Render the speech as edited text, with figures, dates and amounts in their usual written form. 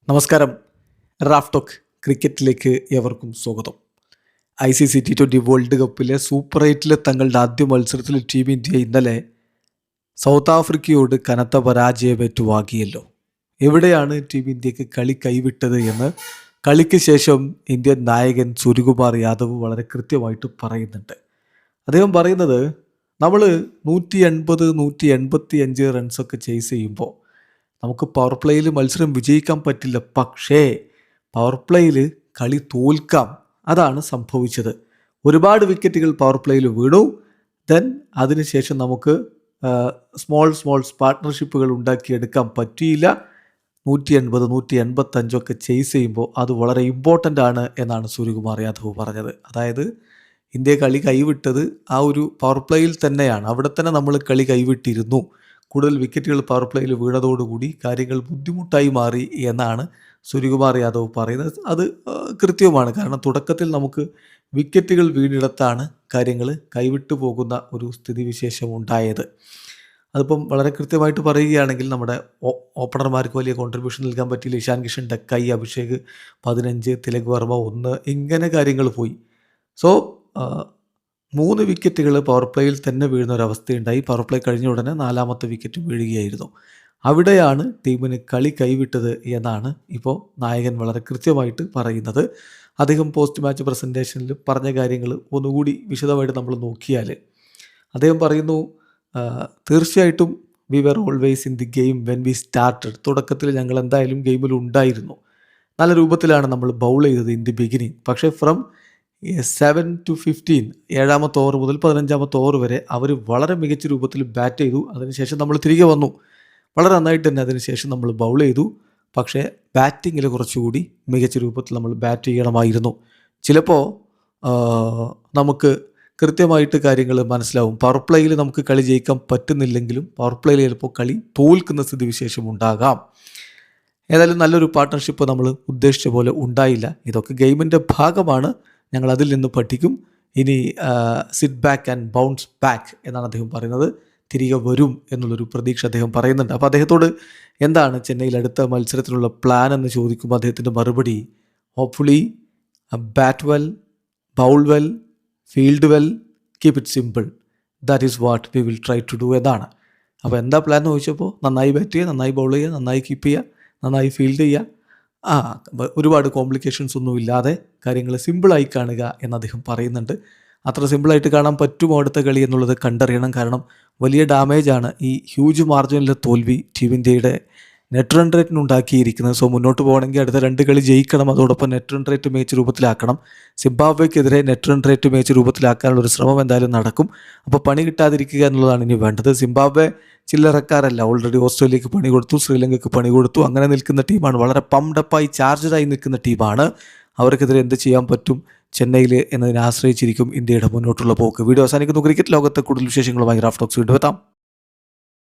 നമസ്കാരം. Raf talk ക്രിക്കറ്റിലേക്ക് ഏവർക്കും സ്വാഗതം. ICC T20 വേൾഡ് കപ്പിലെ സൂപ്പർ 8 തങ്ങളുടെ ആദ്യ മത്സരത്തിൽ ടീം ഇന്ത്യ ഇന്നലെ സൗത്ത് ആഫ്രിക്കയോട് കനത്ത പരാജയം ഏറ്റുവാങ്ങിയല്ലോ. എവിടെയാണ് ടീം ഇന്ത്യക്ക് കളി കൈവിട്ടത് എന്ന് കളിക്ക് ശേഷം ഇന്ത്യൻ നായകൻ സൂര്യകുമാർ യാദവ് വളരെ കൃത്യമായിട്ട് പറയുന്നുണ്ട്. അദ്ദേഹം പറയുന്നത്, നമ്മൾ 180-185 റൺസൊക്കെ ചേസ് ചെയ്യുമ്പോൾ നമുക്ക് പവർ പ്ലേയിൽ മത്സരം വിജയിക്കാൻ പറ്റില്ല, പക്ഷേ പവർ പ്ലേയിൽ കളി തോൽക്കാം. അതാണ് സംഭവിച്ചത്. ഒരുപാട് വിക്കറ്റുകൾ പവർ പ്ലേയിൽ വീണു. ദെൻ അതിനുശേഷം നമുക്ക് സ്മോൾ പാർട്ട്ണർഷിപ്പുകൾ ഉണ്ടാക്കിയെടുക്കാൻ പറ്റിയില്ല. 180-185 ചേസ് ചെയ്യുമ്പോൾ അത് വളരെ ഇമ്പോർട്ടൻ്റ് ആണ് എന്നാണ് സൂര്യകുമാർ യാദവ് പറഞ്ഞത്. അതായത് ഇന്ത്യ കളി കൈവിട്ടത് ആ ഒരു പവർ പ്ലേയിൽ തന്നെയാണ്. അവിടെ തന്നെ നമ്മൾ കളി കൈവിട്ടിരുന്നു. കൂടുതൽ വിക്കറ്റുകൾ പവർ പ്ലേയിൽ വീണതോടുകൂടി കാര്യങ്ങൾ ബുദ്ധിമുട്ടായി മാറി എന്നാണ് സൂര്യകുമാർ യാദവ് പറയുന്നത്. അത് കൃത്യവുമാണ്. കാരണം തുടക്കത്തിൽ നമുക്ക് വിക്കറ്റുകൾ വീണിടത്താണ് കാര്യങ്ങൾ കൈവിട്ടു പോകുന്ന ഒരു സ്ഥിതിവിശേഷം ഉണ്ടായത്. അതിപ്പം വളരെ കൃത്യമായിട്ട് പറയുകയാണെങ്കിൽ നമ്മുടെ ഓപ്പണർമാർക്ക് വലിയ കോൺട്രിബ്യൂഷൻ നൽകാൻ പറ്റിയില്ല. ഇഷാൻ കിഷൻ ഡെക്കായി, അഭിഷേക് 15, തിലക് വർമ്മ 1, ഇങ്ങനെ കാര്യങ്ങൾ പോയി. സോ 3 വിക്കറ്റുകൾ പവർ പ്ലേയിൽ തന്നെ വീഴുന്ന ഒരവസ്ഥയുണ്ടായി. പവർ പ്ലേ കഴിഞ്ഞ ഉടനെ 4ാമത്തെ വിക്കറ്റ് വീഴുകയായിരുന്നു. അവിടെയാണ് ടീമിന് കളി കൈവിട്ടത് എന്നാണ് ഇപ്പോൾ നായകൻ വളരെ കൃത്യമായിട്ട് പറയുന്നത്. അദ്ദേഹം പോസ്റ്റ് മാച്ച് പ്രസൻറ്റേഷനിൽ പറഞ്ഞ കാര്യങ്ങൾ ഒന്നുകൂടി വിശദമായിട്ട് നമ്മൾ നോക്കിയാൽ അദ്ദേഹം പറയുന്നു, തീർച്ചയായിട്ടും we were always in the game when we started. തുടക്കത്തിൽ ഞങ്ങൾ എന്തായാലും ഗെയിമിൽ ഉണ്ടായിരുന്നു. നല്ല രൂപത്തിലാണ് നമ്മൾ ബൗൾ ചെയ്തത് ഇൻ ദി ബിഗിനിങ്. പക്ഷേ ഫ്രം 7 to 15, 7ാമത്തെ ഓവർ മുതൽ 15ാമത്തെ ഓവർ വരെ അവർ വളരെ മികച്ച രൂപത്തിൽ ബാറ്റ് ചെയ്തു. അതിനുശേഷം നമ്മൾ തിരികെ വന്നു. വളരെ നന്നായിട്ട് തന്നെ അതിനുശേഷം നമ്മൾ ബൗൾ ചെയ്തു. പക്ഷേ ബാറ്റിങ്ങിൽ കുറച്ചുകൂടി മികച്ച രൂപത്തിൽ നമ്മൾ ബാറ്റ് ചെയ്യണമായിരുന്നു. ചിലപ്പോൾ നമുക്ക് കൃത്യമായിട്ട് കാര്യങ്ങൾ മനസ്സിലാവും. പവർ പ്ലേയിൽ നമുക്ക് കളി ജയിക്കാൻ പറ്റുന്നില്ലെങ്കിലും പവർ പ്ലേയിൽ ചിലപ്പോൾ കളി തോൽക്കുന്ന സ്ഥിതിവിശേഷം ഉണ്ടാകാം. ഏതായാലും നല്ലൊരു പാർട്ട്ണർഷിപ്പ് നമ്മൾ ഉദ്ദേശിച്ച പോലെ ഉണ്ടായില്ല. ഇതൊക്കെ ഗെയിമിൻ്റെ ഭാഗമാണ്. ഞങ്ങൾ അതിൽ നിന്ന് പഠിക്കും. ഇനി sit back and bounce back എന്നാണ് അദ്ദേഹം പറയുന്നത്. തിരികെ വരും എന്നുള്ളൊരു പ്രതീക്ഷ അദ്ദേഹം പറയുന്നുണ്ട്. അപ്പോൾ അദ്ദേഹത്തോട് എന്താണ് ചെന്നൈയിൽ അടുത്ത മത്സരത്തിനുള്ള പ്ലാൻ എന്ന് ചോദിക്കുമ്പോൾ അദ്ദേഹത്തിൻ്റെ മറുപടി, hopefully bat well, bowl well, field well, keep it simple, that is what we will try to do എന്നാണ്. അപ്പോൾ എന്താ പ്ലാൻ എന്ന് ചോദിച്ചപ്പോൾ നന്നായി ബാറ്റ് ചെയ്യുക, നന്നായി ബൗൾ ചെയ്യുക, നന്നായി കീപ്പ് ചെയ്യുക, നന്നായി ഫീൽഡ് ചെയ്യുക, ഒരുപാട് കോംപ്ലിക്കേഷൻസ് ഒന്നും ഇല്ലാതെ കാര്യങ്ങൾ സിമ്പിളായി കാണുക എന്ന് അദ്ദേഹം പറയുന്നുണ്ട്. അത്ര സിമ്പിളായിട്ട് കാണാൻ പറ്റുമോ അടുത്ത കളി എന്നുള്ളത് കണ്ടറിയണം. കാരണം വലിയ ഡാമേജാണ് ഈ ഹ്യൂജ് മാർജിനിലെ തോൽവി ടീം ഇന്ത്യയുടെ നെറ്റ് റൺ റേറ്റിനുണ്ടാക്കിയിരിക്കുന്നത്. സോ മുന്നോട്ട് പോകണമെങ്കിൽ അടുത്ത 2 കളി ജയിക്കണം. അതോടൊപ്പം നെറ്റ് റൺ റേറ്റ് മികച്ച രൂപത്തിലാക്കണം. സിംബാബ്വേക്കെതിരെ നെറ്റ് റൺ റേറ്റ് മികച്ച രൂപത്തിലാക്കാനുള്ളൊരു ശ്രമം എന്തായാലും നടക്കും. അപ്പോൾ പണി കിട്ടാതിരിക്കുക എന്നുള്ളതാണ് ഇനി വേണ്ടത്. സിംബാബ്വെ ചില്ലറക്കാരല്ല. ഓൾറെഡി ഓസ്ട്രേലിയക്ക് പണി കൊടുത്തു, ശ്രീലങ്കയ്ക്ക് പണി കൊടുത്തു. അങ്ങനെ നിൽക്കുന്ന ടീമാണ്. വളരെ പംഡപ്പായി ചാർജഡായി നിൽക്കുന്ന ടീമാണ്. അവർക്കെതിരെ എന്ത് ചെയ്യാൻ പറ്റും ചെന്നൈയിൽ എന്നതിനെ ആശ്രയിച്ചിരിക്കും ഇന്ത്യയുടെ മുന്നോട്ടുള്ള പോക്ക്. വീഡിയോ അവസാനിക്കുന്നു. ക്രിക്കറ്റ് ലോകത്തെ കൂടുതൽ വിശേഷങ്ങളുമായി റാഫ് ടോക്സ് വീണ്ടും എത്താം.